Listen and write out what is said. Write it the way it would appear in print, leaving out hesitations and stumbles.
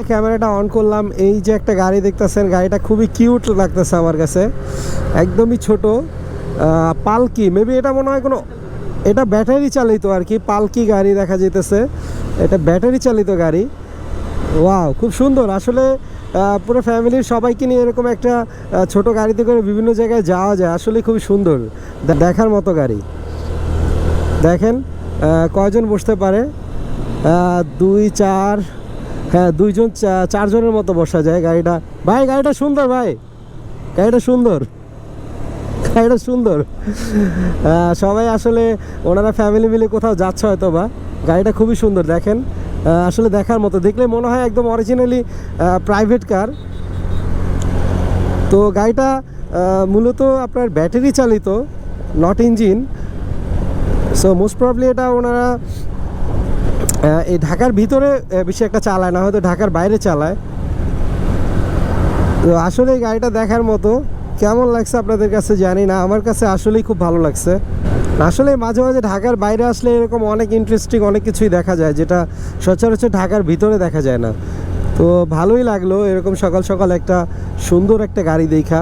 ক্যামেরাটা অন করলাম, এই যে একটা গাড়ি দেখতেছেন, গাড়িটা খুবই কিউট লাগতেছে আমার কাছে, একদমই ছোট, পালকি মেবি এটা মনে হয় কোনো, এটা ব্যাটারি চালিত আর কি, পালকি গাড়ি দেখা যেতেছে, এটা ব্যাটারি চালিত গাড়ি। ওয়াও, খুব সুন্দর আসলে। পুরো ফ্যামিলির সবাইকে নিয়ে এরকম একটা ছোট গাড়িতে করে বিভিন্ন জায়গায় যাওয়া যায়, আসলে খুবই সুন্দর, দেখার মতো গাড়ি। দেখেন কয়জন বসতে পারে, 2 4, হ্যাঁ 2 জন 4 জনের মতো বসা যায় গাড়িটা। ভাই গাড়িটা সুন্দর, ভাই গাড়িটা সুন্দর, গাড়িটা সুন্দর। সবাই আসলে ওনারা ফ্যামিলি মিলে কোথাও যাচ্ছে হয়তো বা, গাড়িটা খুবই সুন্দর দেখেন, আসলে দেখার মতো, দেখলে মনে হয় একদম অরিজিনালি প্রাইভেট কার। তো গাড়িটা মূলত আপনার ব্যাটারি চালিত, not engine. So most probably এটা ওনারা এই ঢাকার ভিতরে বেশি একটা চালায় না, হয়তো ঢাকার বাইরে চালায়। তো আসলে এই গাড়িটা দেখার মতো, কেমন লাগছে আপনাদের কাছে জানি না, আমার কাছে আসলেই খুব ভালো লাগছে। আসলে মাঝে মাঝে ঢাকার বাইরে আসলে এরকম অনেক ইন্টারেস্টিং অনেক কিছুই দেখা যায়, যেটা সচরাচর ঢাকার ভিতরে দেখা যায় না। তো ভালোই লাগলো এরকম সকাল সকাল একটা সুন্দর একটা গাড়ি দেখা।